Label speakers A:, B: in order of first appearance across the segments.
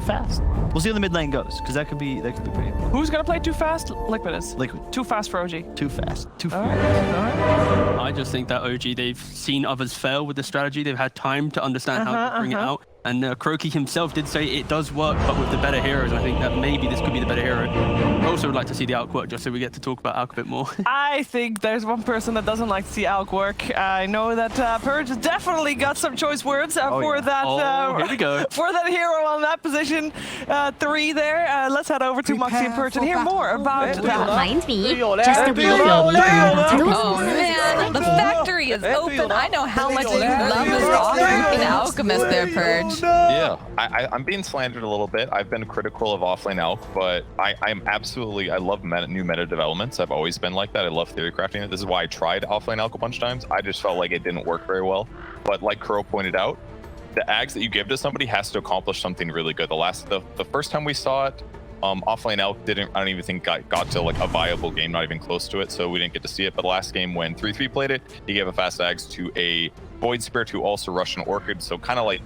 A: fast. We'll see how the mid lane goes, because that could be pretty important.
B: Who's gonna play too fast? Liquid is.
A: Liquid.
B: Too fast for OG.
A: Too fast. Too
B: All
A: fast.
B: right.
C: I just think that OG, they've seen others fail with the strategy. They've had time to understand how to bring it out. And Croaky himself did say it does work, but with the better heroes, I think that maybe this could be the better hero. I also would like to see the Alk work, just so we get to talk about Alk a bit more.
B: I think there's one person that doesn't like to see Alk work. I know that Purge definitely got some choice words for that.
C: Here we go.
B: For that hero on that position 3 there. Let's head over to Moxie and Purge and hear more about that.
D: Mind me, just a wee baby.
E: Oh man, the factory is open. I know how much you love this offline alchemist there, Purge.
F: Yeah, I'm being slandered a little bit. I've been critical of offlane Alk, but I love new meta developments. I've always been like that. I love theory crafting it. This is why I tried offlane Alk a bunch of times. I just felt like it didn't work very well. But like Crow pointed out, the ags that you give to somebody has to accomplish something really good. The first time we saw it, offlane Alk I don't even think got to like a viable game, not even close to it, so we didn't get to see it. But last game when 3-3 played it, he gave a fast ags to a Void Spirit who also rushed an Orchid, so kind of like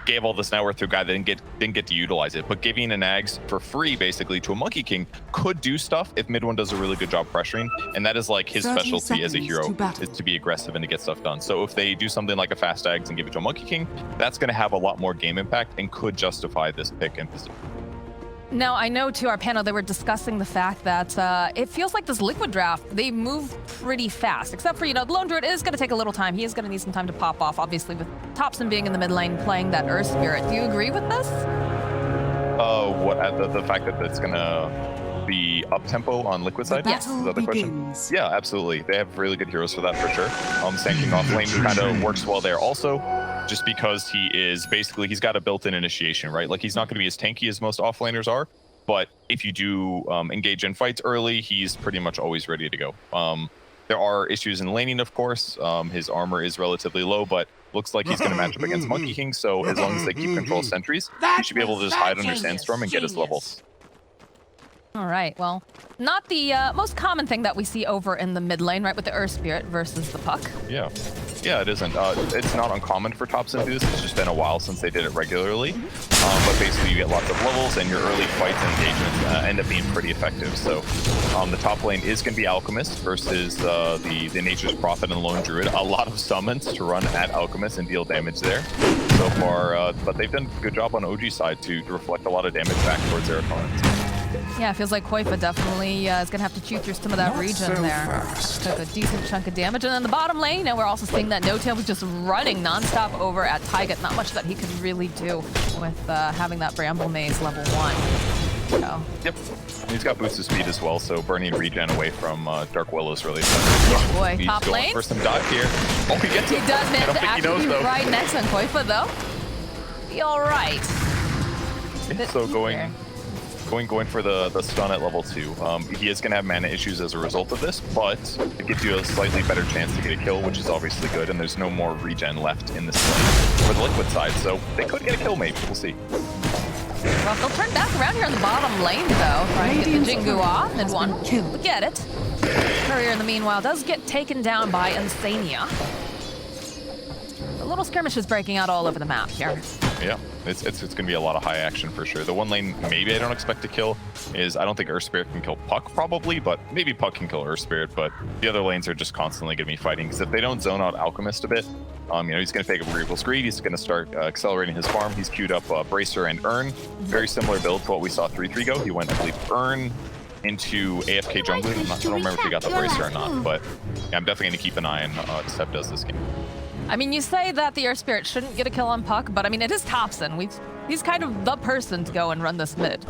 F: gave all this net worth to a guy that didn't get to utilize it. But giving an ags for free basically to a Monkey King could do stuff if mid one does a really good job pressuring, and that is like his specialty as a hero, is to be aggressive and to get stuff done. So if they do something like a fast ags and give it to a Monkey King, that's going to have a lot more game impact and could justify this pick and position.
E: Now, I know to our panel, they were discussing the fact that it feels like this Liquid draft, they move pretty fast, except for, the Lone Druid is going to take a little time. He is going to need some time to pop off, obviously, with Thompson being in the mid lane, playing that Earth Spirit. Do you agree with this?
F: The fact that it's going to be up-tempo on Liquid side?
E: Yes.
F: Is that the question? Yeah, absolutely. They have really good heroes for that, for sure. Sanking off lane kind of works well there also, just because he's got a built-in initiation, right? Like, he's not going to be as tanky as most offlaners are, but if you do engage in fights early, he's pretty much always ready to go. There are issues in laning, of course. His armor is relatively low, but looks like he's going to match up against Monkey King, so as long as they keep control of sentries, he should be able to just hide under Sandstorm and get his levels.
E: All right, well, not the most common thing that we see over in the mid lane, right, with the Earth Spirit versus the Puck.
F: Yeah, it isn't. It's not uncommon for tops to do this. It's just been a while since they did it regularly. But basically, you get lots of levels, and your early fights and engagements end up being pretty effective. So the top lane is going to be Alchemist versus the Nature's Prophet and Lone Druid. A lot of summons to run at Alchemist and deal damage there so far. But they've done a good job on OG side to reflect a lot of damage back towards their opponents.
E: Yeah, it feels like Koifa definitely is going to have to chew through some of that region there. Took a decent chunk of damage. And then the bottom lane, now we're also seeing that No-Tail was just running nonstop over at Tyget. Not much that he could really do with having that Bramble Maze level 1. So.
F: Yep. He's got boosted speed as well, so burning regen away from Dark Willow is really
E: Oh boy,
F: he's
E: top
F: going
E: lane.
F: for some dive here. Oh, he gets it.
E: He does manage to actually be right next on Koifa, though. Be all right.
F: Yeah, so going for the stun at level 2. He is going to have mana issues as a result of this, but it gives you a slightly better chance to get a kill, which is obviously good, and there's no more regen left in this lane for the Liquid side, so they could get a kill maybe. We'll see.
E: Well, they'll turn back around here on the bottom lane, though, trying to get the Jingu off, and one. We get it. Courier, in the meanwhile, does get taken down by Insania. A little skirmish is breaking out all over the map here.
F: Yeah, it's going to be a lot of high action for sure. The one lane maybe I don't expect to kill is, I don't think Earth Spirit can kill Puck probably, but maybe Puck can kill Earth Spirit, but the other lanes are just constantly going to be fighting, because if they don't zone out Alchemist a bit, he's going to take a Regal Screed, he's going to start accelerating his farm. He's queued up Bracer and Urn, very similar build to what we saw 3-3 go. He went, I believe, Urn into AFK jungling. I don't remember if he got the Bracer or not, but yeah, I'm definitely going to keep an eye on what Seb does this game.
E: I mean, you say that the Earth Spirit shouldn't get a kill on Puck, but I mean, it is Thompson. He's kind of the person to go and run this mid.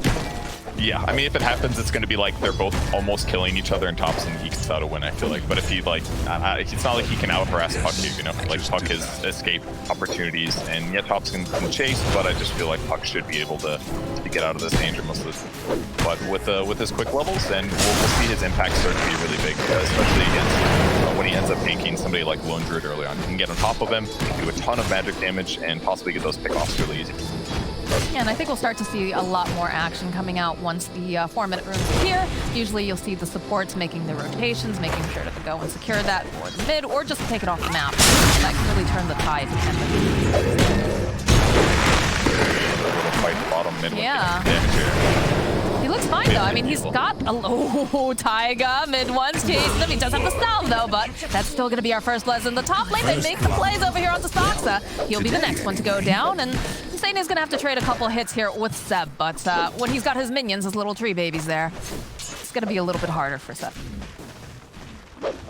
F: Yeah, I mean, if it happens, it's going to be like they're both almost killing each other, and Thompson ekes out a win, I feel like. But if he, it's not like he can out-harass Puck here, Like, Puck has escape opportunities, and yeah, Thompson can chase, but I just feel like Puck should be able to get out of this danger most of the time. But with his quick levels, then we'll see his impact start to be really big, especially against when he ends up tanking somebody like Lone Druid early on. He can get on top of him, do a ton of magic damage, and possibly get those pickoffs really easy.
E: Yeah, and I think we'll start to see a lot more action coming out once the 4-minute runes appear. Usually you'll see the supports making the rotations, making sure to go and secure that for the mid, or just take it off the map. That can really turn the tide.
F: fight the bottom mid.
E: Yeah.
F: Damage here.
E: He looks fine though. I mean, he's got a Taiga mid one's chasing him. He does have the salve though, but that's still going to be our first bloods in the top lane. They make the plays over here onto Saksa. He'll be the next one to go down, and Insania's going to have to trade a couple hits here with Seb. But when he's got his minions, his little tree babies there, it's going to be a little bit harder for Seb.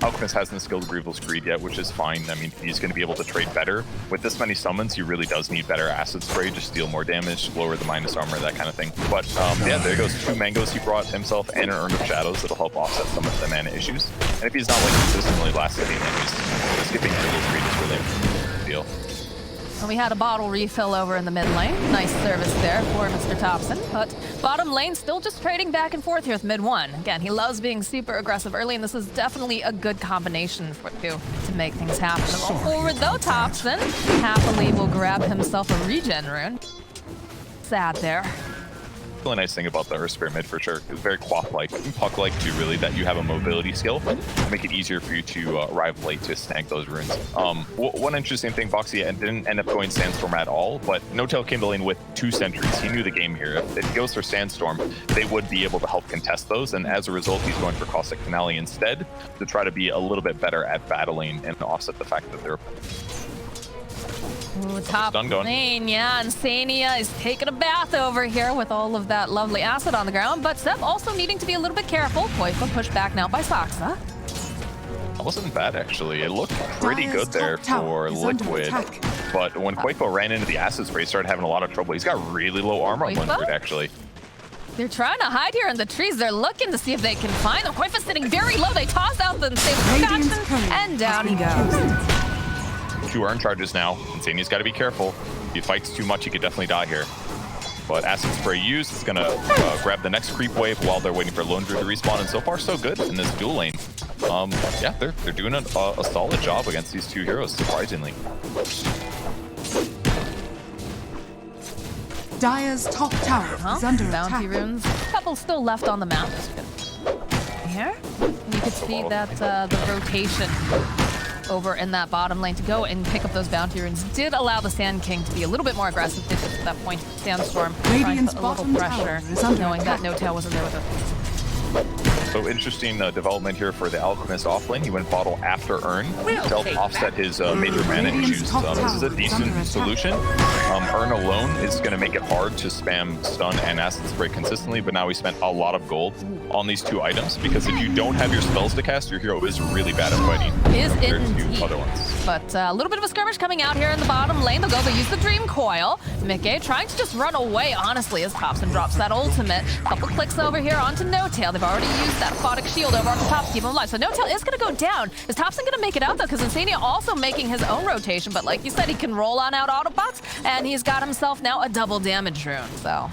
F: Alchemist hasn't skilled Grieval's Greed yet, which is fine. I mean, he's going to be able to trade better. With this many summons, he really does need better Acid Spray, just deal more damage, lower the minus armor, that kind of thing. But yeah, there goes 2 mangoes he brought himself and an Urn of Shadows that'll help offset some of the mana issues. And if he's not like consistently last hitting, then he's skipping Grieval's Greed is really a big deal.
E: And we had a bottle refill over in the mid lane. Nice service there for Mr. Thompson. But bottom lane still just trading back and forth here with mid one. Again, he loves being super aggressive early, and this is definitely a good combination for you to make things happen. Roll forward though, Thompson happily will grab himself a regen rune. Sad there.
F: Really nice thing about the Earth Spirit mid for sure. It's very Quap-like, Puck-like too, really, that you have a mobility skill to make it easier for you to arrive late to snag those runes. One interesting thing, Boxy didn't end up going Sandstorm at all, but No-Tail came to lane with 2 sentries. He knew the game here. If he goes for Sandstorm, they would be able to help contest those, and as a result, he's going for Caustic Finale instead to try to be a little bit better at battling and offset the fact that they're
E: Ooh, top lane, yeah, Insania is taking a bath over here with all of that lovely acid on the ground, but Seb also needing to be a little bit careful. Koifa pushed back now by Saksa.
F: That wasn't bad, actually. It looked pretty good there for Liquid, but when Koifa ran into the Acid Spray, he started having a lot of trouble. He's got really low armor on Liquid, actually.
E: They're trying to hide here in the trees. They're looking to see if they can find them. Koifa's sitting very low. They toss out the stable protection, and down he goes.
F: 2 Urn charges now. Insania's got to be careful. If he fights too much, he could definitely die here. But Acid Spray used is going to grab the next creep wave while they're waiting for Lone Druid to respawn. And so far, so good in this dual lane. Yeah, they're doing a solid job against these 2 heroes, surprisingly.
G: Dire's top tower is under
E: bounty
G: attack.
E: runes. A couple still left on the map. Here, and you could see that the rotation over in that bottom lane to go and pick up those bounty runes did allow the Sand King to be a little bit more aggressive. Did get to that point, Sandstorm trying to put a little pressure, knowing that No-Tail wasn't there with it.
F: So interesting development here for the Alchemist off lane. He went bottle after Urn to help offset his major mana issues. This is a decent solution. Urn alone is going to make it hard to spam stun and Acid Spray consistently, but now we spent a lot of gold on these 2 items because if you don't have your spells to cast, your hero is really bad at fighting. Compared to other ones.
E: But a little bit of a skirmish coming out here in the bottom lane. They'll go, they use the Dream Coil. Mickey trying to just run away, honestly, as Thompson drops that ultimate. Couple clicks over here onto No-Tail. They've already used that Aquatic Shield over on the top to keep him alive. So No-Tail is going to go down. Is Thompson going to make it out, though? Because Insania also making his own rotation. But like you said, he can roll on out Autobots, and he's got himself now a double damage rune. So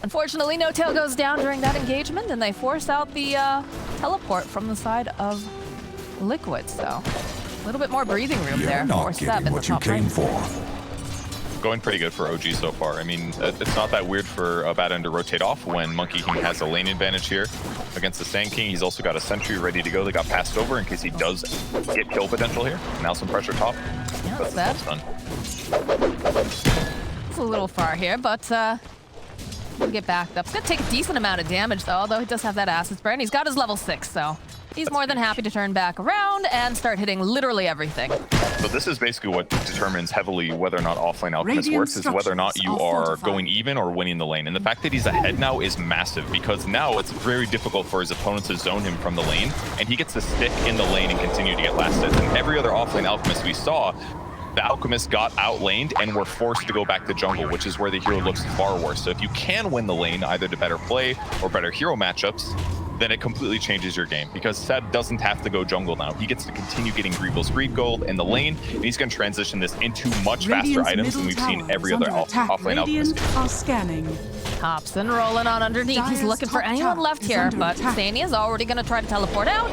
E: unfortunately, No-Tail goes down during that engagement, and they force out the teleport from the side of Liquid. So a little bit more breathing room there for Seb in the top lane.
F: Going pretty good for OG so far. I mean, it's not that weird for a Baton to rotate off when Monkey King has a lane advantage here against the Sand King. He's also got a sentry ready to go. They got passed over in case he does get kill potential here. Now some pressure top.
E: Yeah,
F: that's done.
E: It's a little far here, but we'll get backed up. It's going to take a decent amount of damage, though, although he does have that Acid Spray, and he's got his level 6, so he's more than happy to turn back around and start hitting literally everything.
F: So this is basically what determines heavily whether or not offlane Alchemist works, is whether or not you are going even or winning the lane. And the fact that he's ahead now is massive, because now it's very difficult for his opponents to zone him from the lane, and he gets to stick in the lane and continue to get last hits. And every other offlane Alchemist we saw, the Alchemist got outlaned and were forced to go back to jungle, which is where the hero looks far worse. So if you can win the lane, either to better play or better hero matchups, then it completely changes your game, because Seb doesn't have to go jungle now. He gets to continue getting Grieval's Greed gold in the lane, and he's going to transition this into much faster items than we've seen every other offlane Alchemist do.
E: Thompson rolling on underneath. He's looking for anyone left here, but Insania is already going to try to teleport out,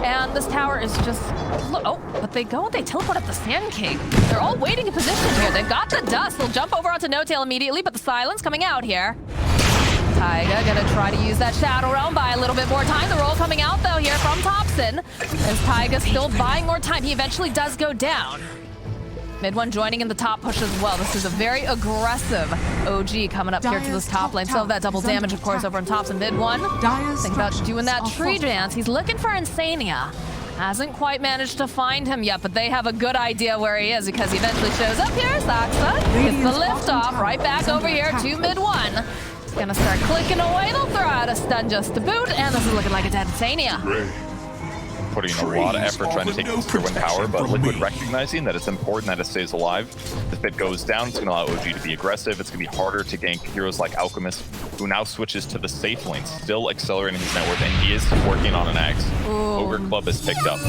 E: and this tower is just... Oh, but they go and they teleport up the Sand King. They're all waiting in position here. They've got the dust. They'll jump over onto No-Tail immediately, but the silence coming out here. Taiga gonna try to use that Shadow Realm, buy a little bit more time. The roll coming out though here from Thompson, as Taiga still buying more time. He eventually does go down. Mid1 joining in the top push as well. This is a very aggressive OG coming up here to this top lane. Still have that double damage, of course, over on tops and Mid1. Think about doing that tree dance. He's looking for Insania. Hasn't quite managed to find him yet, but they have a good idea where he is because he eventually shows up here. Saksa gets the lift off right back over here to Mid1. He's gonna start clicking away. They'll throw out a stun just to boot, and this is looking like a dead Insania.
F: Putting a lot of effort trying to take this Druid tower, but Liquid recognizing that it's important that it stays alive. If it goes down, it's going to allow OG to be aggressive. It's going to be harder to gank heroes like Alchemist, who now switches to the safe lane, still accelerating his net worth, and he is working on an axe. Ogre Club is picked up.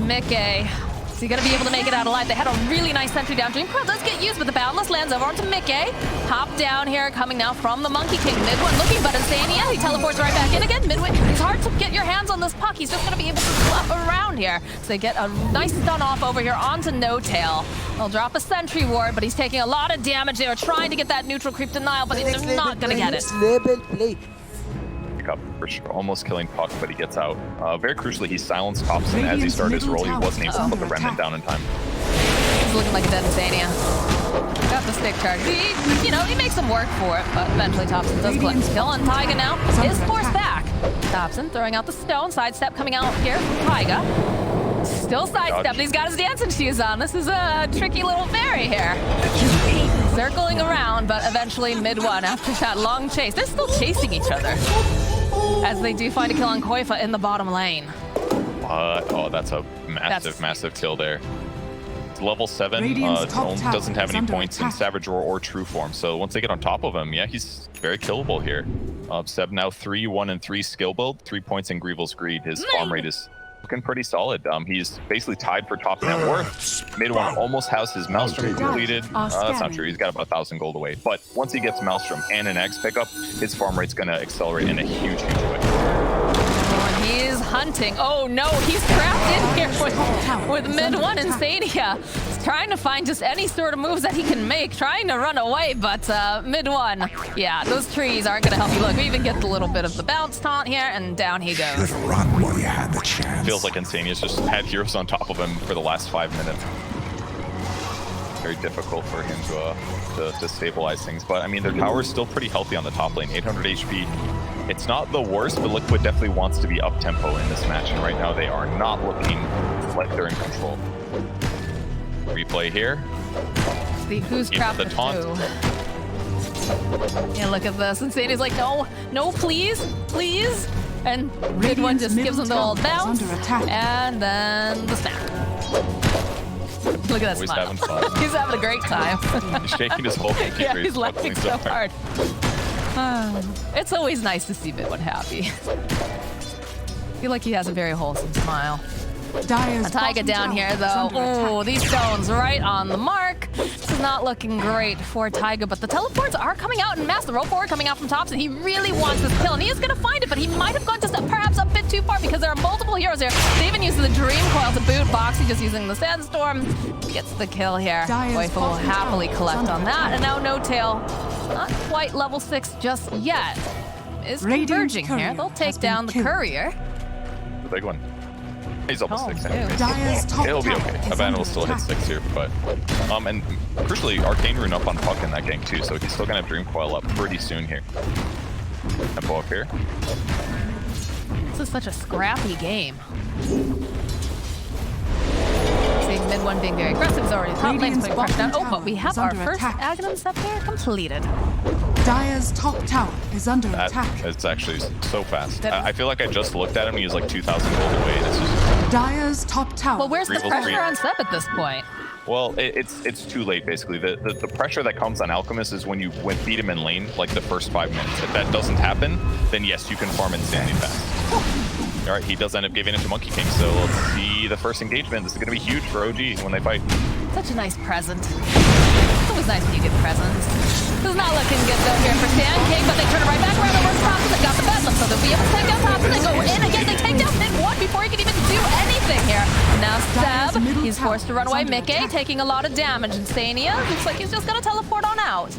E: Mickey. Is he going to be able to make it out alive? They had a really nice sentry down. Dream Coil does get used, but the Boundless lands over onto Mickey. Top down here, coming now from the Monkey King. Mid1 looking, but Insania, he teleports right back in again. Mid1, it's hard to get your hands on this puck. He's just going to be able to fluff around here. So they get a nice stun off over here onto No Tail. They'll drop a sentry ward, but he's taking a lot of damage. They are trying to get that neutral creep denial, but he's not going to get it.
F: Up for sure, almost killing Puck, but he gets out. Very crucially, he silenced Thompson as he started his roll. He wasn't able to put the remnant down in time.
E: He's looking like a dead Insania. Got the stick charge. He makes him work for it, but eventually Thompson does collect the kill, and Taiga now is forced back. Thompson throwing out the stone, sidestep coming out here from Taiga. Still sidestep, he's got his dancing shoes on. This is a tricky little fairy here. Circling around, but eventually Mid1 after that long chase. They're still chasing each other as they do find a kill on Koifa in the bottom lane.
F: Oh, that's a massive kill there. It's level 7, doesn't have any points in Savage Roar or True Form, so once they get on top of him, yeah, he's very killable here. Seb now 3, 1, and 3 skill build, 3 points in Grievel's Greed. His farm rate is looking pretty solid. He's basically tied for top net worth. Mid1 almost has his Maelstrom completed. That's not true. He's got about 1,000 gold away. But once he gets Maelstrom and an X pickup, his farm rate's going to accelerate in a huge way.
E: He's hunting. Oh no, he's trapped in here with Mid1 and Insania. He's trying to find just any sort of moves that he can make, trying to run away, but Mid1, yeah, those trees aren't going to help you. Look, we even get a little bit of the bounce taunt here, and down he goes.
H: Run while you had the chance.
F: Feels like Insania's just had heroes on top of him for the last 5 minutes. Very difficult for him to stabilize things, but I mean, their tower is still pretty healthy on the top lane, 800 HP. It's not the worst, but Liquid definitely wants to be up-tempo in this match, and right now they are not looking like they're in control. Replay here.
E: See who's trapped
F: the taunt.
E: Yeah, look at this. Insania's like, no, please. And Mid1 just gives him the old bounce, and then the snap. Look at that
F: Always
E: smile.
F: having fun.
E: He's having a great time.
F: He's shaking his whole pinky.
E: Yeah, he's laughing so hard. It's always nice to see Mid1 happy. I feel like he has a very wholesome smile. Taiga down here, though. Oh, these stones right on the mark. This is not looking great for Taiga, but the teleports are coming out in mass. The roll forward coming out from tops, and he really wants this kill, and he is going to find it, but he might have gone just perhaps a bit too far because there are multiple heroes here. They even use the Dream Coil to boot. Boxy just using the Sandstorm. Gets the kill here. Koifa will happily collect on that, and now No Tail, not quite level 6 just yet, is converging here. They'll take down the Courier.
F: The big one. He's almost 6 anyways.
G: Dyer's
F: It'll be okay. Evan will still hit 6 here, but and crucially, Arcane Rune up on Puck in that gank too, so he's still gonna have Dream Coil up pretty soon here. Tempo up here.
E: This is such a scrappy game. See, Mid1 being very aggressive. He's already top lane, putting pressure down. Oh, but we have our first Aghanim step here completed.
G: Dyer's top tower is under attack.
F: It's actually so fast. I feel like I just looked at him. He was like 2,000 gold away. And it's just...
G: Dyer's top tower.
E: Well, where's the pressure on Seb at this point?
F: Well, it's too late, basically. The pressure that comes on Alchemist is when you beat him in lane, like the first 5 minutes. If that doesn't happen, then yes, you can farm insanely fast. All right, he does end up giving it to Monkey King, so let's see the first engagement. This is going to be huge for OG when they fight.
E: Such a nice present. It's always nice when you get presents. This is not looking good though here for Sand King, but they turn it right back around over to Thompson. They got the bedlam, so they'll be able to take down Thompson. They go in again, they take down Mid1 before he can even do anything here. Now Seb, he's forced to run away. Mickey taking a lot of damage. Insania looks like he's just gonna teleport on out.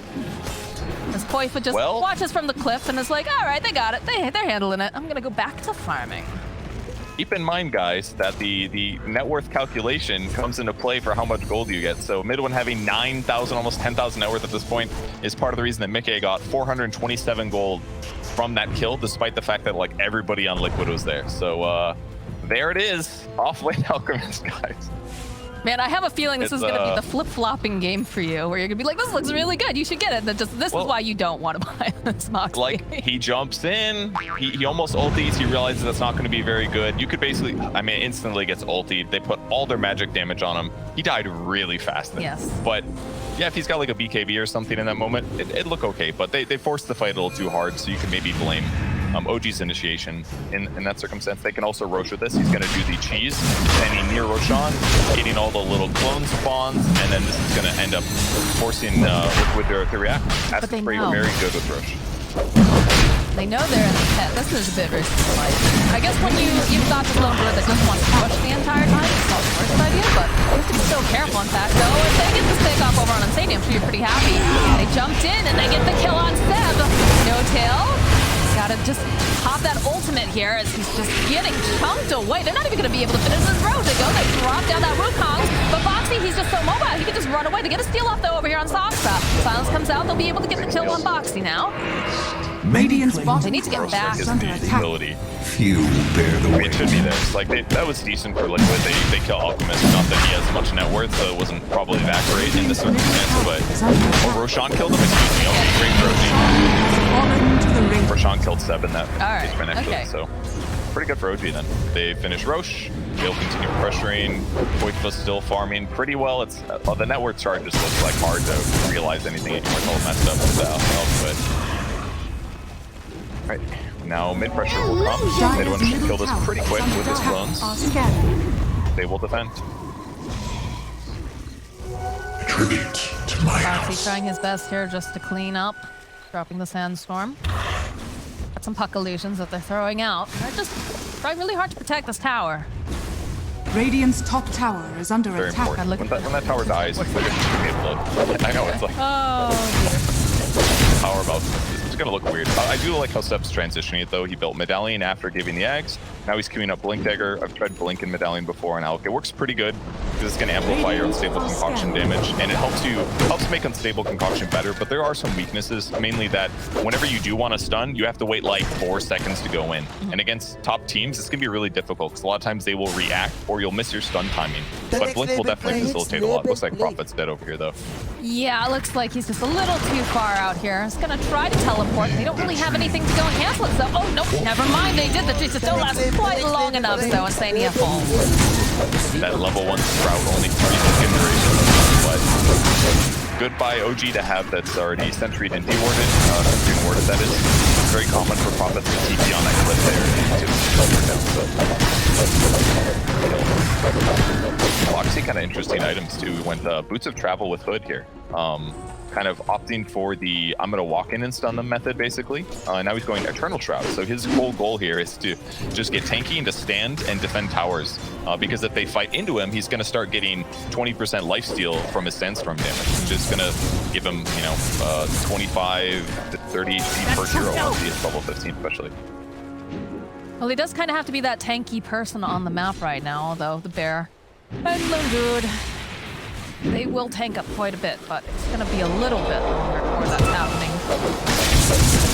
E: As Koifa just watches from the cliff and is like, all right, they got it. They're handling it. I'm gonna go back to farming.
F: keep in mind, guys, that the net worth calculation comes into play for how much gold you get. So midone having 9,000, almost 10,000 net worth at this point is part of the reason that Mickey got 427 gold from that kill, despite the fact that like everybody on Liquid was there. So there it is, offlane Alchemist, guys.
E: Man, I have a feeling this is going to be the flip-flopping game for you, where you're going to be like, this looks really good, you should get it. This is why you don't want to buy this Moxie.
F: Like, he jumps in, he almost ulties, he realizes that's not going to be very good. You could basically, I mean, instantly gets ultied. They put all their magic damage on him. He died really fast then.
E: Yes.
F: But yeah, if he's got like a BKB or something in that moment, it'd look okay. But they forced the fight a little too hard, so you can maybe blame OG's initiation in that circumstance. They can also Rosh with this. He's going to do the cheese, standing near Roshan, getting all the little clone spawns, and then this is going to end up forcing Liquid to react. That's very good with Rosh.
E: They know they're in the pit. This is a bit risky. Like, I guess when you've got this lone Druid that doesn't want to push the entire time, it's not the worst idea, but you have to be so careful. In fact, though, if they get this take off over on Insania, I'm sure you're pretty happy. They jumped in and they get the kill on Seb. No tail. Gotta just pop that ultimate here as he's just getting chunked away. They're not even gonna be able to finish this road. They go, they drop down that Wukong, but Boxy, he's just so mobile. He can just run away. They get a steal off though over here on Sockstop. Silence comes out. They'll be able to get the kill on Boxy now.
G: Radiant's bottom
E: They need to get back.
G: under attack.
H: Few bear the weight.
F: It should be this. Like that was decent for Liquid. They kill Alchemist. Not that he has much net worth, so it wasn't probably that great in this circumstance. But Roshan killed him. Excuse me. Okay, great Roshi. Roshan killed Seb in that case right next to it, so pretty good for OG then. They finish Rosh. They'll continue pressuring. Koitva's still farming pretty well. It's the net worth chart just looks like hard to realize anything anymore. It's all messed up with that. Right, now mid pressure will come. Midone should kill this pretty quick with his clones. They will defend.
H: Tribute to my
E: Boxy
H: house.
E: trying his best here just to clean up, dropping the sandstorm. Got some puck illusions that they're throwing out. They're just trying really hard to protect this tower.
G: Radiant's top tower is under
F: Very
G: attack.
F: important. When that tower dies, they're going to be able to... I know, it's like...
E: Oh, dear.
F: Power about it's gonna look weird. I do like how Seb's transitioning it though. He built Medallion after giving the Ags. Now he's queuing up Blink Dagger. I've tried Blink and Medallion before and Alk. It works pretty good because it's gonna amplify your unstable concoction damage, and it helps make unstable concoction better. But there are some weaknesses, mainly that whenever you do want to stun, you have to wait like 4 seconds to go in. And against top teams, it's gonna be really difficult because a lot of times they will react or you'll miss your stun timing. But Blink will definitely facilitate a lot. Looks like Prophet's dead over here though.
E: Yeah, it looks like he's just a little too far out here. He's gonna try to teleport. They don't really have anything to go and cancel it, so oh nope, never mind. They did. The Jesus don't last quite long enough, so Insania falls.
F: That level 1 Sprout only 3 second duration, but goodbye OG to have that's already sentryed and dewarded. Dewarded, that is very common for Prophets to TP on that cliff there to down. Boxy kind of interesting items too. We went Boots of Travel with Hood here. Kind of opting for the I'm gonna walk in and stun them method basically. Now he's going Eternal Shroud. So his whole goal here is to just get tanky and to stand and defend towers. Because if they fight into him, he's gonna start getting 20% lifesteal from his Sandstorm damage, which is gonna give him, 25 to 30 HP per hero once he hits level 15 especially.
E: Well, he does kind of have to be that tanky person on the map right now, although the bear and Lone Druid, they will tank up quite a bit, but it's going to be a little bit longer before that's happening.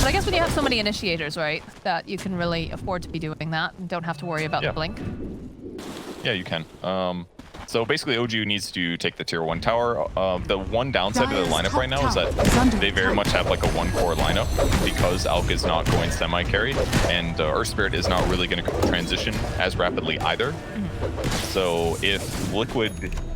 E: But I guess when you have so many initiators, right, that you can really afford to be doing that and don't have to worry about the blink.
F: Yeah, you can. So basically, OG needs to take the tier 1 tower. The one downside of their lineup right now is that they very much have like a 1-core lineup because Alk is not going semi-carried and Earth Spirit is not really going to transition as rapidly either. So if Liquid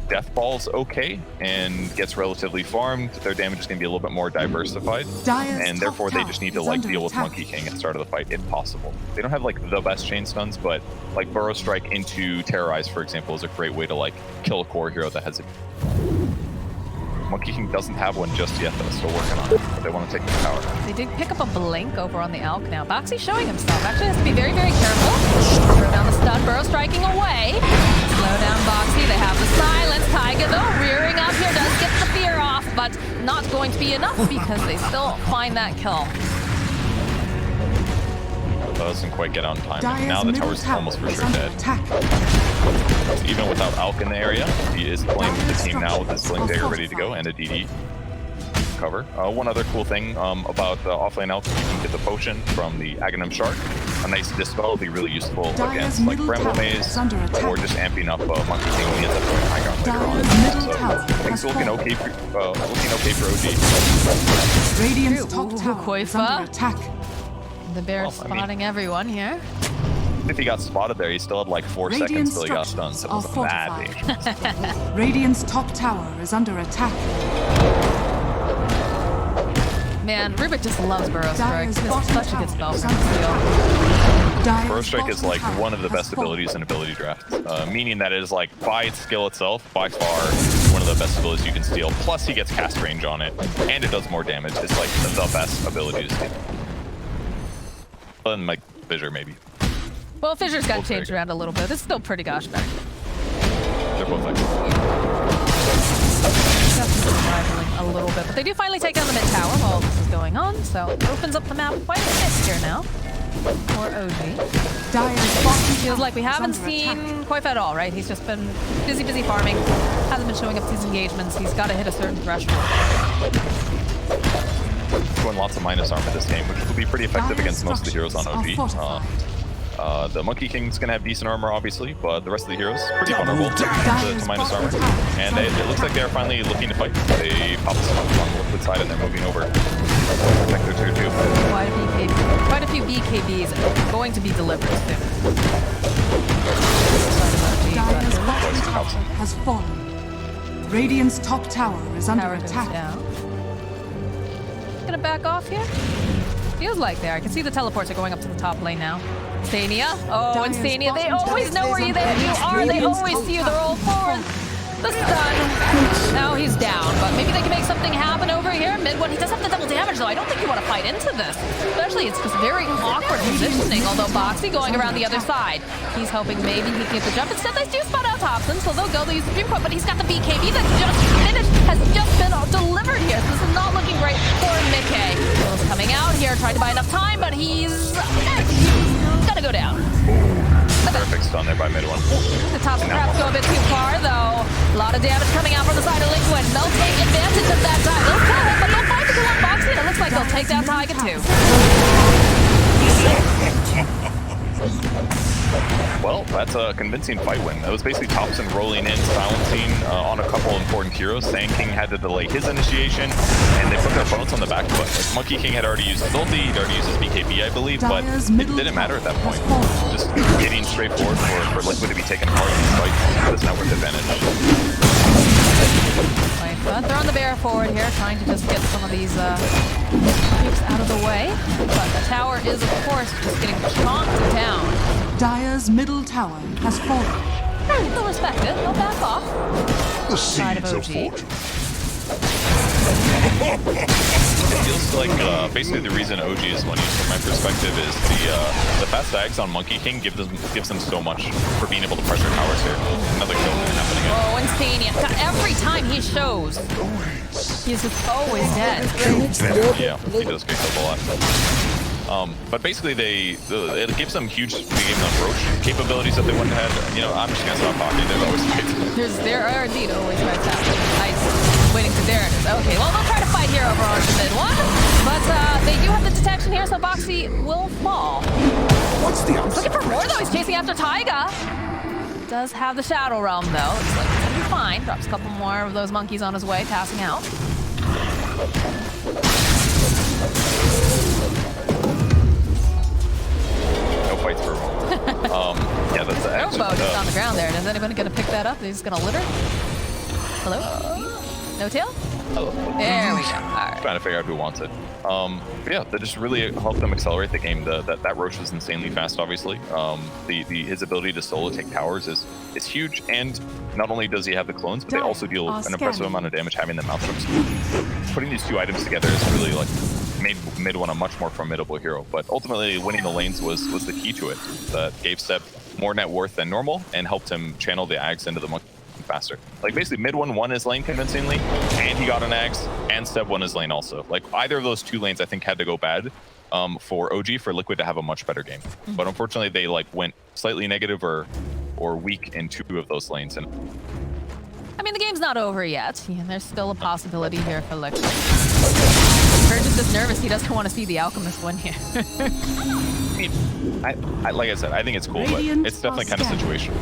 F: Death Ball's okay and gets relatively farmed, their damage is going to be a little bit more diversified, and therefore they just need to like deal with Monkey King at the start of the fight if possible. They don't have like the best chain stuns, but like Burrow Strike into Terrorize, for example, is a great way to like kill a core hero that has it. Monkey King doesn't have one just yet, though. Still working on it, but they want to take the tower.
E: They did pick up a blink over on the Alk now. Boxy showing himself. Actually has to be very, very careful. Throw down the stun. Burrow striking away. Slow down Boxy. They have the silence. Taiga, though, rearing up here, does get the fear off, but not going to be enough because they still find that kill.
F: doesn't quite get on time.
G: Dire's
F: Now the
G: middle
F: tower's
G: tower
F: almost for
G: is
F: sure
G: under
F: dead.
G: attack.
F: Even without Alk in the area, he is playing with the team now with his Blink Dagger ready to go and a DD cover. One other cool thing about offlane Alk, you can get the potion from the Aghanim Shark. A nice dispel will be really useful against like Bramble Maze or just amping up Monkey King when he ends up going high ground later on. So things looking okay for OG.
G: Radiant's top tower is
E: Koifa.
G: under attack.
E: The bear spotting everyone here.
F: If he got spotted there, he still had like 4 seconds
G: Radiant
F: till he got stunned, so it
G: structures
F: wasn't
G: are
F: that dangerous.
G: Radiant's top tower is under attack.
E: Man, Rubik just loves Burrow Strike.
G: Dire's
E: This is
G: bottom
E: such a good
G: tower
E: spell
G: is
E: for
G: under
E: him to
G: Dire's
F: Burrow Strike is
G: bottom
F: like
G: tower
F: one of the
G: has
F: best
G: fallen.
F: abilities in ability draft, meaning that it is like by its skill itself, by far one of the best abilities you can steal. Plus he gets cast range on it, and it does more damage. It's like the best ability to steal. Other than like Fissure maybe.
E: Well, Fissure's got
F: We'll
E: changed
F: take it.
E: around a little bit. It's still pretty gosh darn.
F: They're both like
E: Definitely rivaling a little bit, but they do finally take down the mid tower while this is going on, so it opens up the map quite a bit here now for OG.
G: Dire's bottom
E: Feels like we
G: tower is
E: haven't
G: under
E: seen
G: attack.
E: Koifa at all, right? He's just been busy farming, hasn't been showing up to these engagements. He's got to hit a certain threshold.
F: doing lots of minus armor this game, which will be pretty effective against most of the heroes on OG. The Monkey King's gonna have decent armor, obviously, but the rest of the heroes pretty vulnerable to minus armor. And it looks like they're finally looking to fight. They pop some up on the liquid side and they're moving over. Protect their tier 2.
E: Quite a few BKBs going to be delivered soon.
G: Dire's bottom tower has fallen. Radiant's top tower is under
E: Tower goes
G: attack.
E: down. Gonna back off here? Feels like there. I can see the teleports are going up to the top lane now. Stania. Oh, and Stania, they always know where you are. They always see you. They're all forward. The stun. Now he's down, but maybe they can make something happen over here. Mid one, he does have the double damage, though. I don't think you want to fight into this. Especially, it's just very awkward positioning, although Boxy going around the other side. He's hoping maybe he can get the jump. Instead, they do spot out Thompson, so they'll go. They use the Dream Quote, but he's got the BKB that just finished, has just been delivered here. So this is not looking great for Mickey. Will's coming out here, trying to buy enough time, but he's gonna go down.
F: Perfect stun there by mid one.
E: The tops perhaps go a bit too far, though. A lot of damage coming out from the side of Liquid. They'll take advantage of that time. They'll kill him, but they'll find the kill on Boxy, and it looks like they'll take down Taiga too.
F: Well, that's a convincing fight win. It was basically Thompson rolling in, silencing on a couple important heroes. Sand King had to delay his initiation, and they put their opponents on the back foot. Like, Monkey King had already used his ulti, he'd already used his BKB, I believe, but it didn't matter at that point. Just getting straight forward for Liquid to be taken apart in these fights was network advantage.
E: But they're on the bear forward here, trying to just get some of these creeps out of the way. But the tower is, of course, just getting chomped down.
G: Dire's middle tower has fallen.
E: They'll respect it. They'll back off.
H: The
E: Side of
H: seeds of
E: OG.
H: fortune.
F: It feels like basically the reason OG is winning from my perspective is the fast dives on Monkey King gives them so much for being able to pressure towers here. Another kill happening.
E: Oh, and Stania. Every time he shows, he's just always dead.
F: Yeah, he does get killed a lot. But basically, it gives them huge roach capabilities that they wouldn't have had. You know, I'm just gonna stop talking. There's always fights.
E: There are indeed always fights happening. Nice. Waiting for there it is. Okay, well, they'll try to fight here over on the mid one, but they do have the detection here, so Boxy will fall.
H: What's the
E: He's looking for more,
H: upside?
E: though. He's chasing after Taiga. Does have the Shadow Realm, though. Looks like he's gonna be fine. Drops a couple more of those monkeys on his way, passing out.
F: No fights for a moment. Yeah, that's the
E: Throwbow just on the ground there. Is anybody gonna pick that up? He's just gonna litter? Hello? No tail?
F: Hello.
E: There we go. All right.
F: Trying to figure out who wants it. But yeah, that just really helped them accelerate the game. That Roche was insanely fast, obviously. His ability to solo take towers is huge, and not only does he have the clones, but they also deal an impressive amount of damage having them out from. Putting these two items together is really like made mid one a much more formidable hero. But ultimately, winning the lanes was the key to it. That gave Seb more net worth than normal and helped him channel the Ags into the Monkey faster. Like basically mid one won his lane convincingly, and he got an Axe, and Seb won his lane also. Like either of those two lanes I think had to go bad for OG for Liquid to have a much better game. But unfortunately they like went slightly negative or weak in 2 of those lanes. And
E: I mean, the game's not over yet. Yeah, there's still a possibility here for Liquid. Purge is just nervous. He doesn't want to see the Alchemist win here.
F: I mean, I like I said, I think it's cool, but it's definitely kind of situational.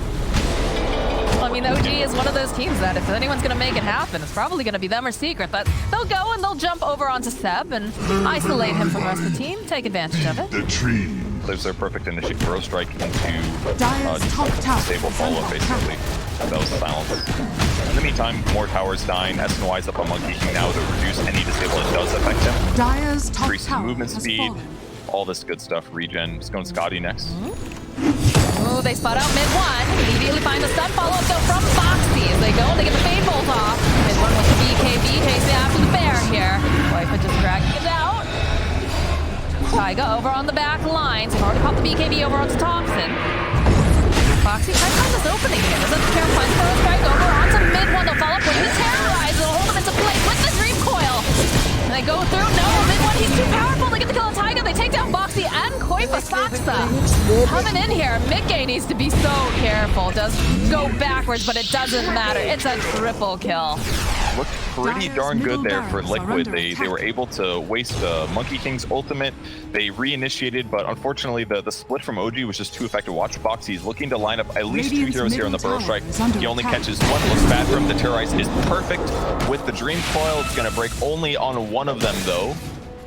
E: Well, I mean, OG is one of those teams that if anyone's going to make it happen, it's probably going to be them or Secret. But they'll go and they'll jump over onto Seb and isolate him from the rest of the team, take advantage of it.
H: The tree.
F: There's their perfect initiative. Throw strike into
G: Stable
F: follow basically. That was silent. In the meantime, more towers dying. SNY's up on Monkey King now to reduce any disable that does affect him.
G: Dyer's top
F: Increasing
G: tower
F: movement
G: has
F: speed,
G: fallen.
F: all this good stuff. Regen. Just going Scotty next.
E: Ooh, they spot out mid one. Immediately find the stun follow-up though from Foxy. As they go and they get the Fade Bolt off. Mid one with the BKB chasing after the bear here. Wifa just dragging it out. Taiga over on the back lines. They've already popped the BKB over onto Thompson. Foxy tries to find this opening here. Doesn't care. Finds Burrow Strike over onto mid one. They'll follow up with the Terrorize. It'll hold him into place with the Dream Coil. And they go through. No, mid one. He's too powerful. They get the kill on Taiga. They take down Boxy and Koifa Saksa. Coming in here. Midgay needs to be so careful. Does go backwards, but it doesn't matter. It's a triple kill.
F: Looked pretty darn good there for Liquid. They were able to waste Monkey King's ultimate. They reinitiated, but unfortunately the split from OG was just too effective. Watch Boxy. He's looking to line up at least 2 heroes here on the Burrow Strike. He only catches one. Looks bad for him. The Terrorize is perfect with the Dream Coil. It's going to break only on one of them though.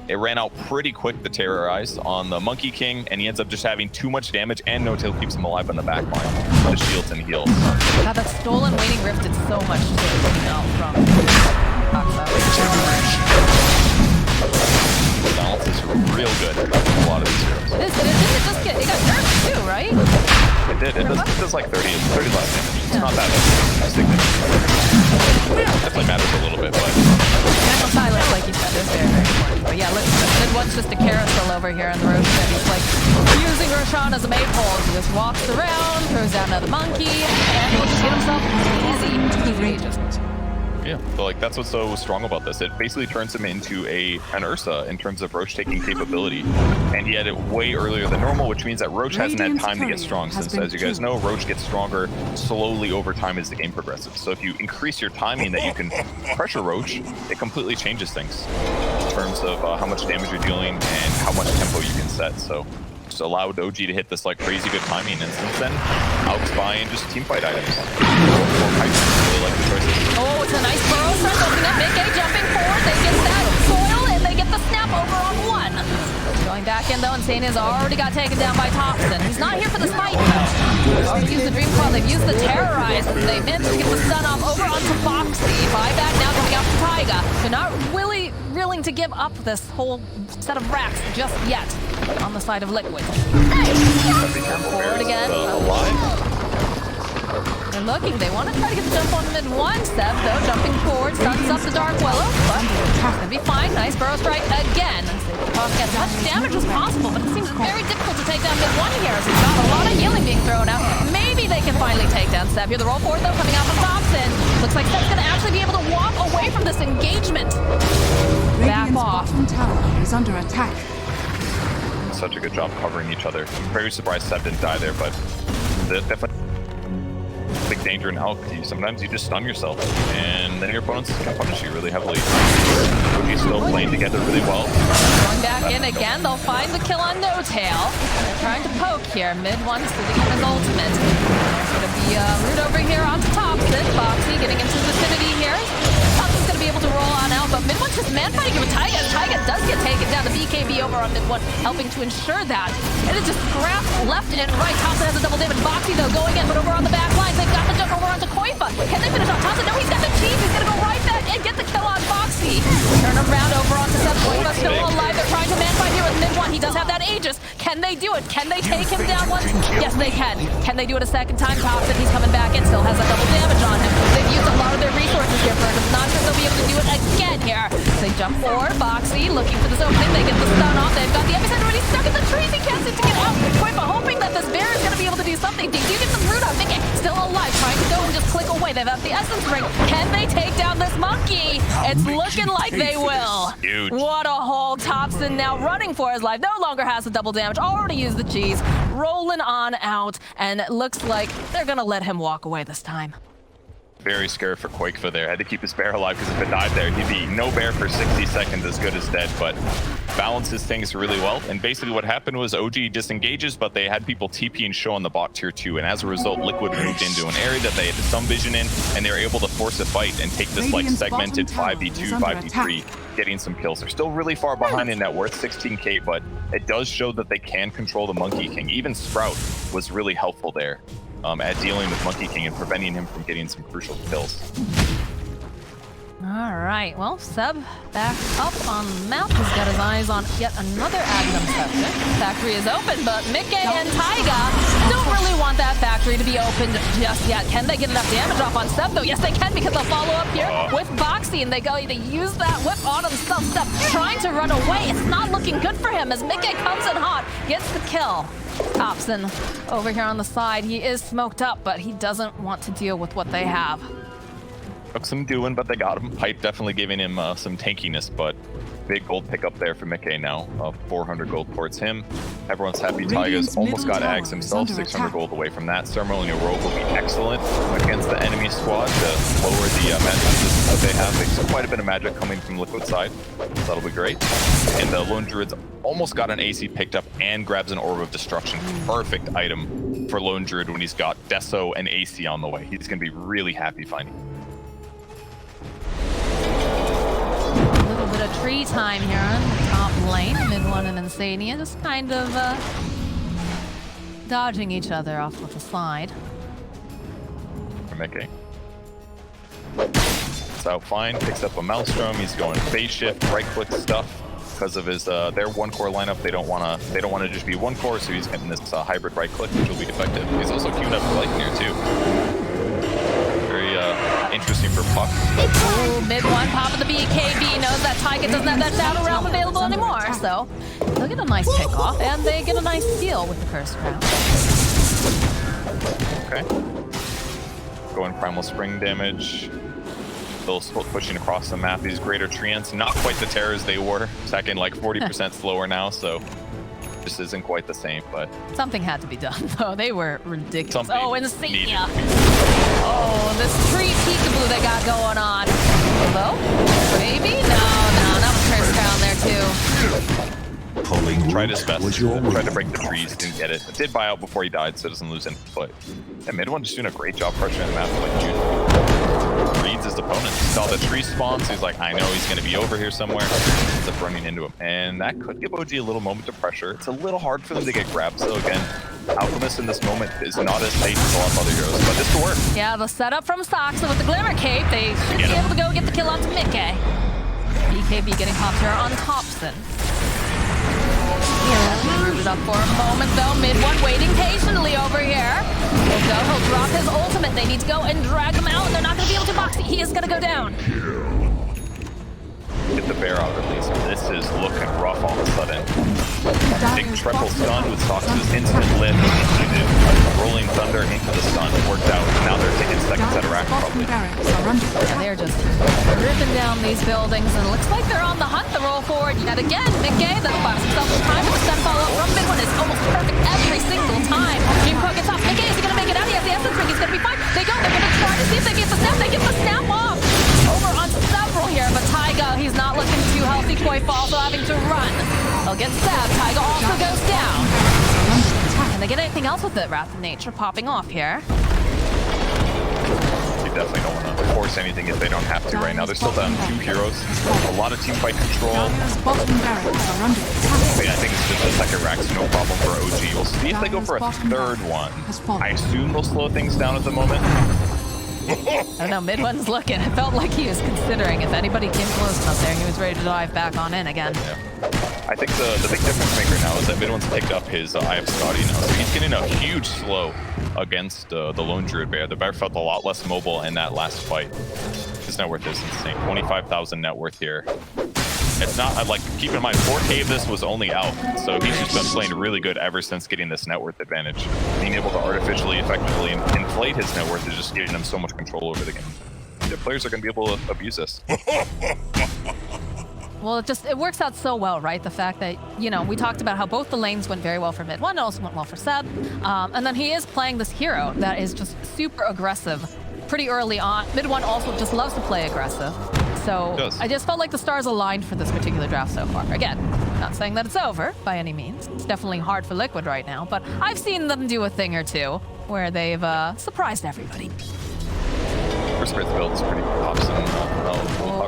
F: It ran out pretty quick, the Terrorize, on the Monkey King, and he ends up just having too much damage, and No Tail keeps him alive on the back line. The shields and heals.
E: God, that stolen Waning Rift did so much to coming out from
F: The balance is real good for a lot of these heroes.
E: It got nerfed too, right?
F: It did. It does like 30 less damage. It's not that significant. Definitely matters a little bit, but
E: Natural silence, like you said, is very, very important. But yeah, look, mid one's just a carousel over here on the Roshan. He's like using Roshan as a maypole. He just walks around, throws down another monkey, and he'll just get himself easy rages.
F: yeah, so like that's what's so strong about this. It basically turns him into an Ursa in terms of Roche taking capability, and he had it way earlier than normal, which means that Roche hasn't had time to get strong. Since, as you guys know, Roche gets stronger slowly over time as the game progresses. So if you increase your timing that you can pressure Roche, it completely changes things in terms of how much damage you're dealing and how much tempo you can set. So just allowed OG to hit this like crazy good timing, and since then, Alk's buying just teamfight items. Really like the choices.
E: Oh, it's a nice burrow start opening up. Midgay jumping forward. They get that soil and they get the snap over on one. Going back in though, Insane has already got taken down by Thompson. He's not here for the smite though. They've already used the Dream Coil. They've used the Terrorize. They managed to get the stun off over onto Foxy. Buyback now coming out from Taiga. They're not really willing to give up this whole set of racks just yet on the side of Liquid. Come forward again. They're looking. They want to try to get the jump on mid one. Seb, though, jumping forward, stuns up the Dark Willow, but it's gonna be fine. Nice burrow strike again. As much damage as possible, but it seems very difficult to take down mid one here as he's got a lot of healing being thrown out. Maybe they can finally take down Seb here. The roll forward, though, coming out from Thompson. Looks like Seb's gonna actually be able to walk away from this engagement. Back off.
G: Bottom tower is under attack.
F: Such a good job covering each other. I'm very surprised Seb didn't die there, but definitely big danger in Alk. Sometimes you just stun yourself, and then your opponents can punish you really heavily. Rookie's still playing together really well.
E: Going back in again, they'll find the kill on No Tail. They're trying to poke here. Mid one sitting on his ultimate. There's going to be a root over here onto Thompson. Foxy getting into the vicinity here. Thompson's going to be able to roll on out, but mid one's just man fighting here with Taiga. Taiga does get taken down. The BKB over on mid one, helping to ensure that. It is just scrapped left and right. Thompson has a double damage. Foxy though going in, but over on the back line, they've got the jump over onto Koifa. Can they finish off Thompson? No, he's got the cheese. He's going to go right back and get the kill on Foxy. Turn around over onto Seth. Koifa still alive. They're trying to man fight here with mid one. He does have that Aegis. Can they do it? Can they take him down once? Yes, they can. Can they do it a second time? Thompson, he's coming back in. Still has a double damage on him. They've used a lot of their resources here for him. Not sure they'll be able to do it again here. They jump forward. Foxy looking for this opening. They get the stun off. They've got the epicenter already stuck in the trees. He can't seem to get out. Koifa hoping that this bear is going to be able to do something. They do get the root on. Mickey still alive. Trying to go and just click away. They've got the ring. Can they take down this monkey? It's looking like they will.
F: Huge.
E: What a haul. Thompson now running for his life. No longer has the double damage. Already used the cheese. Rolling on out. And it looks like they're going to let him walk away this time.
F: Very scared for Quakefa there. Had to keep his bear alive because if it died there, he'd be no bear for 60 seconds, as good as dead. But balances things really well. And basically what happened was OG disengages, but they had people TP and show on the bot tier 2. And as a result, Liquid moved into an area that they had some vision in, and they were able to force a fight and take this like segmented 5v2, 5v3, getting some kills. They're still really far behind in net worth, 16k, but it does show that they can control the Monkey King. Even Sprout was really helpful there. At dealing with Monkey King and preventing him from getting some crucial kills.
E: All right, well, Seb back up on the map. He's got his eyes on yet another Agnum Scepter. Factory is open, but Mickey and Taiga don't really want that factory to be opened just yet. Can they get enough damage off on Seb, though? Yes, they can, because they'll follow up here with Boxy, and they use that whip on himself. Seb trying to run away. It's not looking good for him as Mickey comes in hot, gets the kill. Thompson over here on the side. He is smoked up, but he doesn't want to deal with what they have.
F: Took some doing, but they got him. Pipe definitely giving him some tankiness, but big gold pickup there for Mickey now. 400 gold towards him. Everyone's happy. Taiga's almost got Ags himself, 600 gold away from that. Ceremonial Rogue will be excellent against the enemy squad to lower the magic resistance that they have. They see quite a bit of magic coming from Liquid side, so that'll be great. And the Lone Druid's almost got an AC picked up and grabs an Orb of Destruction. Perfect item for Lone Druid when he's got Deso and AC on the way. He's going to be really happy finding it.
E: A little bit of tree time here on the top lane. Mid1 and Insania just kind of dodging each other off with the slide.
F: For Mickey. It's out fine, picks up a Maelstrom. He's going phase shift, right click stuff because of his their one core lineup. They don't want to just be one core, so he's getting this hybrid right click, which will be effective. He's also queued up for Lightning here too. Very interesting for Puck.
E: Ooh, mid-1 pop of the BKB knows that Taiga doesn't have that Shadow Realm available anymore, so they'll get a nice pick off, and they get a nice steal with the Cursed Crown.
F: Okay. Going Primal Spring damage. Still pushing across the map. These Greater Treants, not quite the terrors they were. Second, like 40% slower now, so just isn't quite the same, but
E: something had to be done, though. They were ridiculous.
F: Something
E: oh, Insania. Oh, this tree peekaboo they got going on. Hello? Maybe? No, that was Cursed Crown there, too.
F: Tried his best. Tried to break the trees, didn't get it. Did buy out before he died, so doesn't lose any. But yeah, mid1 just doing a great job pressuring the map. Like June reads his opponent. Saw the tree spawn, so he's like, I know he's going to be over here somewhere. Ends up running into him, and that could give OG a little moment to pressure. It's a little hard for them to get grabbed. So again, Alchemist in this moment is not as safe as a lot of other heroes, but this will work.
E: Yeah, the setup from Soxa with the Glimmer Cape. They should be able to go get the kill onto Mickey. BKB getting popped here on Thompson. Rooted up for a moment though. Mid1 waiting patiently over here. He'll drop his ultimate. They need to go and drag him out. They're not going to be able to box it. He is going to go down.
F: Get the bear out at least. This is looking rough all of a sudden. Big triple stun with Sox's instant lift. Rolling Thunder into the stun. Worked out. Now they're taking seconds at a rack probably.
E: Yeah, they're just ripping down these buildings, and it looks like they're on the hunt. The roll forward yet again. Mickey, that'll box himself some time. The stun follow-up from mid1 is almost perfect every single time. Team Pro gets off. Mickey, is he going to make it out? He has the essence ring. He's going to be fine. They go. They're going to try to see if they get the snap. They get the snap off. Over on several here, but Taiga, he's not looking too healthy. Quakefa also having to run. They'll get stabbed. Taiga also goes down. Can they get anything else with it? Wrath of Nature popping off here.
F: You definitely don't want to force anything if they don't have to right now. They're still down 2 heroes. A lot of team fight control. I think it's just a second rack's no problem for OG. We'll see if they go for a third one. I assume they'll slow things down at the moment.
E: I don't know, mid1's looking. It felt like he was considering if anybody came close enough there, he was ready to dive back on in again.
F: Yeah. I think the big difference maker now is that mid1's picked up his Eye of Scotty now, so he's getting a huge slow against the Lone Druid Bear. The Bear felt a lot less mobile in that last fight. His net worth is insane. 25,000 net worth here. It's not, like, keep in mind, 4K of this was only out, so he's just been playing really good ever since getting this net worth advantage. Being able to artificially, effectively inflate his net worth is just giving him so much control over the game. the players are going to be able to abuse this.
E: Well, it works out so well, right? The fact that, you know, we talked about how both the lanes went very well for mid 1, also went well for Seb. And then he is playing this hero that is just super aggressive pretty early on. Mid 1 also just loves to play aggressive. So I just felt like the stars aligned for this particular draft so far. Again, not saying that it's over by any means. It's definitely hard for Liquid right now, but I've seen them do a thing or two where they've surprised everybody.
F: First build is pretty awesome.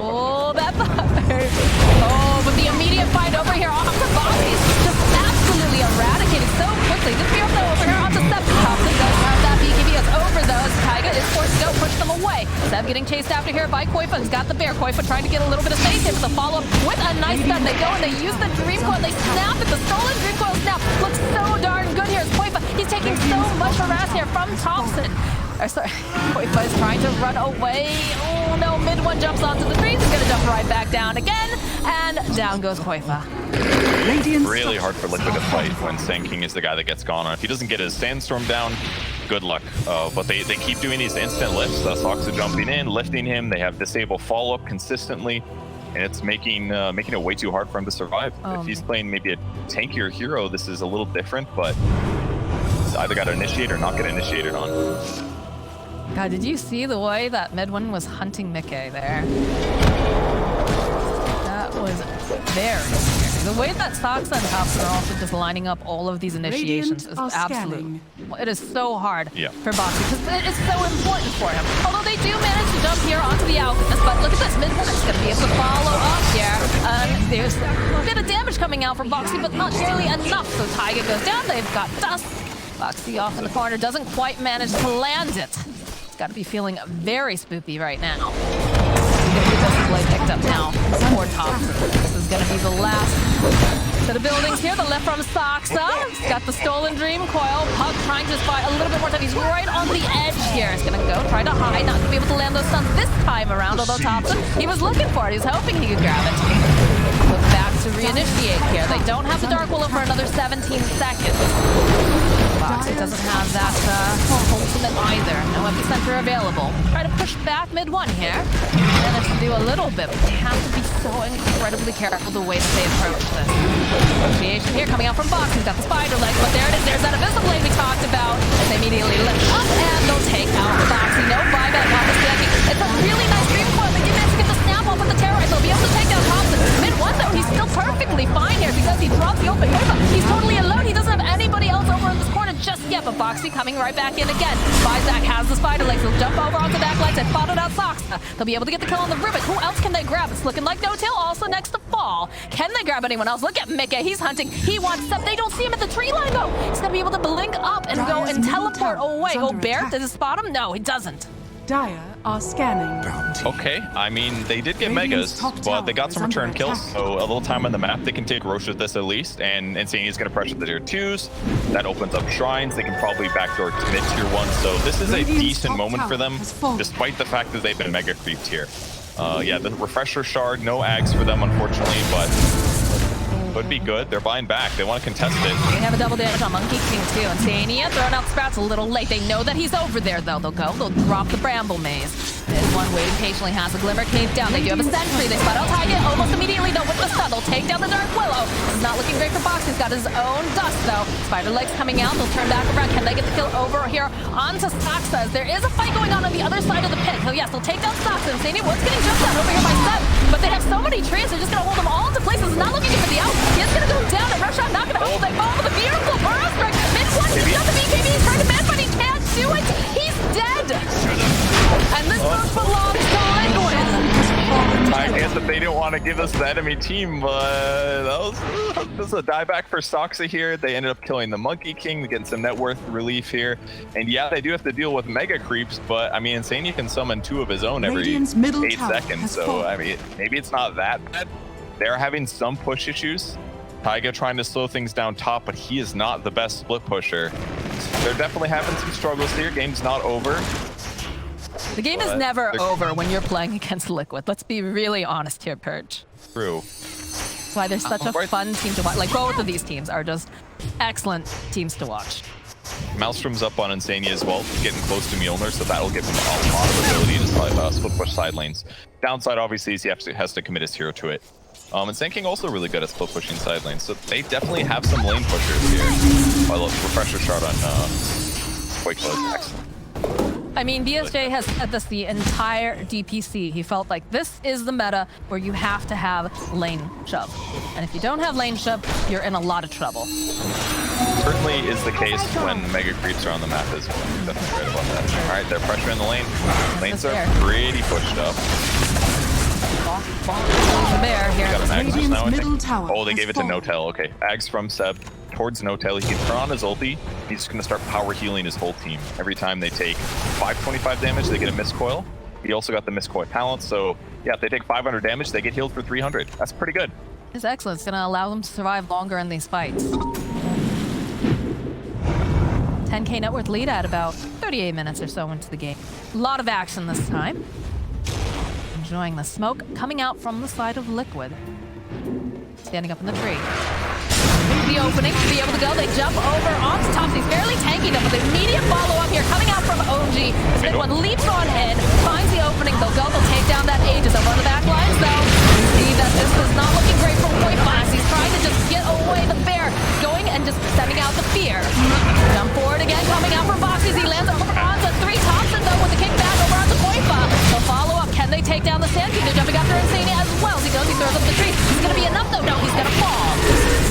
E: Oh, that oh, but the immediate fight over here off the box is just absolutely eradicated so quickly. This field though over here onto Seb. Thompson does have that BKB is over those. Taiga is forced to go push them away. Seb getting chased after here by Koifa. He's got the bear. Koifa trying to get a little bit of space here with a follow-up with a nice stun. They go and they use the Dream Coil. They snap it. The stolen Dream Coil snap looks so darn good here. Koifa, he's taking so much harass here from Thompson. Sorry, Koifa is trying to run away. Oh no, mid 1 jumps onto the trees. He's gonna jump right back down again. And down goes Koifa.
F: Really hard for Liquid to fight when Sand King is the guy that gets gone on. If he doesn't get his Sandstorm down, good luck. But they keep doing these instant lifts. Soxa jumping in, lifting him. They have disable follow-up consistently. And it's making it way too hard for him to survive. If he's playing maybe a tankier hero, this is a little different, but he's either got to initiate or not get initiated on.
E: God, did you see the way that mid 1 was hunting Mickey there? That was very scary. The way that Soxa and Thompson are also just lining up all of these initiations is absolute. It is so hard for Boxy because it is so important for him. Although they do manage to jump here onto the Alchemist, but look at this, mid 1 is going to be able to follow up here. There's a bit of damage coming out from Boxy, but not nearly enough. So Taiga goes down, they've got Dust. Boxy off in the corner, doesn't quite manage to land it. Got to be feeling very spoopy right now. He's gonna get this blade picked up now. Poor Thompson. This is gonna be the last set of buildings here. The left from Soxa. He's got the stolen Dream Coil. Puck trying to spy a little bit more time. He's right on the edge here. He's gonna go try to hide. Not gonna be able to land those stuns this time around. Although Thompson, he was looking for it. He was hoping he could grab it. Look back to reinitiate here. They don't have the Dark Willow for another 17 seconds. Boxy doesn't have that ultimate either. No epicenter available. Try to push back mid 1 here. Managed to do a little bit, but they have to be so incredibly careful the way that they approach this. Initiation here coming out from Box. He's got the spider leg, but there it is. There's that Abyssal Blade we talked about. And they immediately lift up and they'll take out Boxy. No buyback on the Stanky. It's a really nice Dream Coil. They do manage to get the snap off with the Terrorite. They'll be able to take down Thompson. Mid 1 though, he's still perfectly fine here because he drops the open Koifa. He's totally alone. He doesn't have anybody else over in this corner just yet, but Boxy coming right back in again. Bizak has the spider legs. He'll jump over onto back legs and followed out Soxa. They'll be able to get the kill on the Rivet. Who else can they grab? It's looking like No-Tail also next to fall. Can they grab anyone else? Look at Mickey. He's hunting. He wants Seb. They don't see him at the tree line though. He's gonna be able to blink up and go and teleport away. Oh, Bear, does it spot him? No, he doesn't.
G: Dire are scanning.
F: Okay, I mean, they did get Megas, but they got some return kills, so a little time on the map. They can take Roche with this at least, and Insanity's going to pressure the tier 2s. That opens up Shrines. They can probably backdoor to mid tier 1, so this is a decent moment for them, despite the fact that they've been Mega creeped here. Yeah, the Refresher Shard, no Ags for them, unfortunately, but could be good. They're buying back. They want to contest it.
E: They have a double damage on Monkey King too. And Sania throwing out Sprouts a little late. They know that he's over there though. They'll drop the Bramble Maze. There's one waiting patiently, has a Glimmer cave down. They do have a Sentry. They spot out Taiga almost immediately though with the stun. They'll take down the Dark Willow. This is not looking great for Box. He's got his own Dust though. Spider legs coming out. They'll turn back around. Can they get the kill over here onto Soxa? There is a fight going on the other side of the pit. So yes, they'll take down Soxa. And Sania Wood's getting jumped out over here by Seb. But they have so many trees. They're just going to hold them all into place. It's not looking good for the out. He is going to go down. And Rush not going to hold. They fall with a beautiful burrow strike. Mid 1, he's got the BKB. He's trying to man, but he can't do it. He's dead. And this goes belongs to Liquid.
F: I guess that they didn't want to give us the enemy team, but this is a dieback for Soxa here. They ended up killing the Monkey King, getting some net worth relief here. And yeah, they do have to deal with mega creeps, but I mean, Insania can summon 2 of his own every 8 seconds. So I mean, maybe it's not that bad. They're having some push issues. Taiga trying to slow things down top, but he is not the best split pusher. They're definitely having some struggles here. Game's not over.
E: The game is never over when you're playing against Liquid. Let's be really honest here, Purge.
F: True.
E: That's why they're such a fun team to watch. Like, both of these teams are just excellent teams to watch.
F: Maelstrom's up on Insania as well, getting close to Mjolnir, so that'll give him a lot of ability to split push side lanes. Downside, obviously, is he has to commit his hero to it. And Sand King also really good at split pushing side lanes, so they definitely have some lane pushers here. Oh, look, refresher shot on Quake Close, excellent.
E: I mean, BSJ has said this the entire DPC. He felt like this is the meta where you have to have lane shove. And if you don't have lane shove, you're in a lot of trouble.
F: Certainly is the case when mega creeps are on the map as well. Definitely right about that. All right, they're pressuring the lane. Lanes are pretty pushed up.
E: The bear here.
F: Got an Ags just now, I
G: Middle
F: think.
G: tower
F: Oh, they
G: has
F: gave it to
G: fallen.
F: Notel. Okay, Ags from Seb towards Notel. He can turn on his ulti. He's just going to start power healing his whole team. Every time they take 525 damage, they get a miscoil. He also got the miscoil talent, so yeah, if they take 500 damage, they get healed for 300. That's pretty good.
E: It's excellent. It's going to allow them to survive longer in these fights. 10k net worth lead at about 38 minutes or so into the game. A lot of action this time. Enjoying the smoke coming out from the side of Liquid. Standing up in the tree. The opening to be able to go. They jump over onto top. He's barely tanking them, but the immediate follow-up here coming out from OG. This big one leaps on in, finds the opening. They'll go. They'll take down that Aegis over on the back lines, though. You see that this is not looking great for Boyfast. He's trying to just get away the bear, going and just sending out the fear. Jump forward again, coming out from Boxes. He lands over onto 3 Thompson, though, with the kickback over onto Boyfast. They'll follow up. Can they take down the Sand King? They're jumping after Insania as well. As he goes, he throws up the tree. He's going to be enough, though. No, he's going to fall.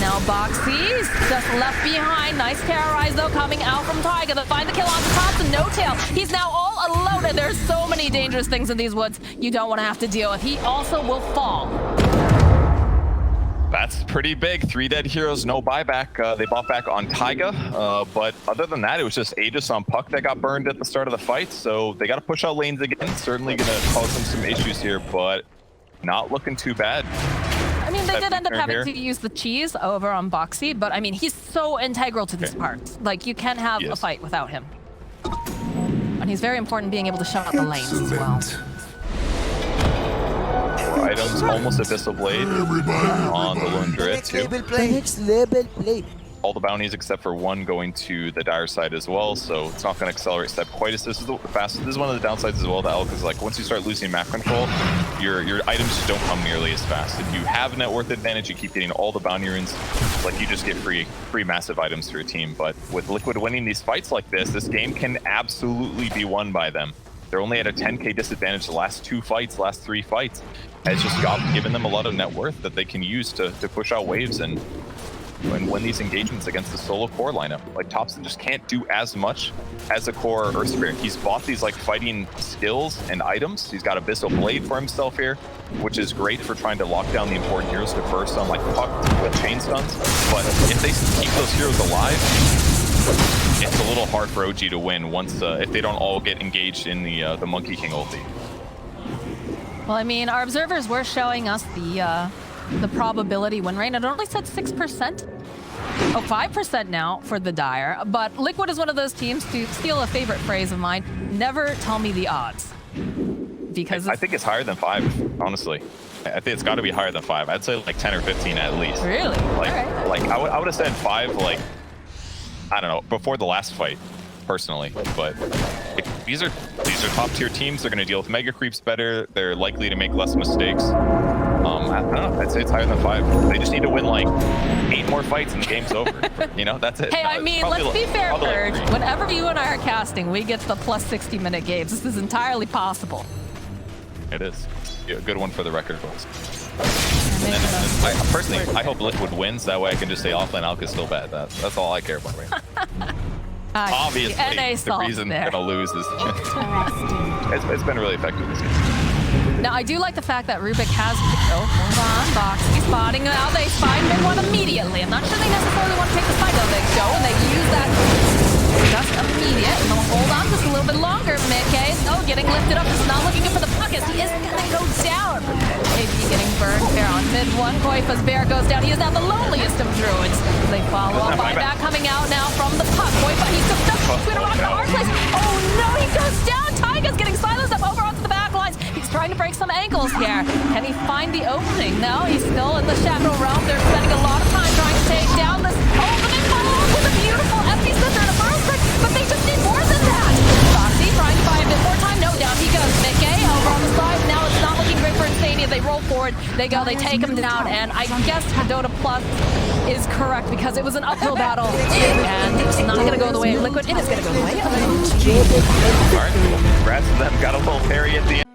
E: Now Boxy's just left behind. Nice terrorize, though, coming out from Taiga. They'll find the kill onto Thompson. No tail. He's now all alone, and there's so many dangerous things in these woods you don't want to have to deal with. He also will fall.
F: That's pretty big. 3 dead heroes, no buyback. They bought back on Taiga, but other than that, it was just Aegis on Puck that got burned at the start of the fight, so they got to push out lanes again. Certainly going to cause them some issues here, but not looking too bad.
E: I mean, they did end up having to use the cheese over on Boxy, but I mean, he's so integral to these parts. Like, you can't have a fight without him. And he's very important being able to shut out the lanes as well.
F: Items, almost Abyssal Blade on the Lone Druid too. All the bounties except for 1 going to the Dire side as well, so it's not going to accelerate step quite as this is the fastest. This is one of the downsides as well to Elk, is like once you start losing map control, your items just don't come nearly as fast. If you have net worth advantage, you keep getting all the bounty runes, like you just get free massive items for your team. But with Liquid winning these fights like this game can absolutely be won by them. They're only at a 10k disadvantage the last 3 fights. Has just given them a lot of net worth that they can use to push out waves and win these engagements against the solo core lineup. Like, Thompson just can't do as much as a core Earth Spirit. He's bought these like fighting skills and items. He's got Abyssal Blade for himself here, which is great for trying to lock down the important heroes to burst on like Puck with chain stuns. But if they keep those heroes alive, it's a little hard for OG to win once if they don't all get engaged in the Monkey King ulti.
E: Well, I mean, our observers were showing us the probability win rate. It only said 6%. Oh, 5% now for the Dire. But Liquid is one of those teams, to steal a favorite phrase of mine, never tell me the odds. Because
F: I think it's higher than 5, honestly. I think it's got to be higher than 5. I'd say like 10 or 15 at least.
E: Really?
F: Like,
E: all right.
F: like I would have said 5, like, I don't know, before the last fight, personally. But these are top tier teams. They're going to deal with mega creeps better. They're likely to make less mistakes. I don't know. I'd say it's higher than 5. They just need to win like 8 more fights and the game's over. You know, that's it.
E: Hey, I mean, let's be fair, Purge. Like whenever you and I are casting, we get the plus 60-minute games. This is entirely possible.
F: It is. Yeah, a good one for the record books. Personally, I hope Liquid wins. That way I can just say offlane Alk is still bad. That's all I care about right now. Obviously, the reason they're going to lose is it's been really effective this game.
E: Now, I do like the fact that Rubik has... Oh, hold on, Box. He's spotting now. They spot mid-one immediately. I'm not sure they necessarily want to take the fight, though. They go and they use that just immediate. And they'll hold on just a little bit longer. Mid-case. Oh, getting lifted up. Just not looking for the puck as he is going to go down. AB getting burned there on mid-one. Koifa's bear goes down. He is now the loneliest of Druids. They follow up by that coming out now from the puck. Koifa, he's just stuck between a rock and a hard place. Oh, no, he goes down. Taiga's getting silenced up over onto the back lines. He's trying to break some ankles here. Can he find the opening? No, he's still in the Shadow Realm. They're spending a lot of time trying to take down this. Oh, but they follow up with a beautiful empty center and a burst. They go, they take him down, and I guess Dota Plus is correct because it was an uphill battle, and it's not going to go the way of Liquid. It is going to go the way of
F: All right, well, congrats to them. Got a little parry at the end.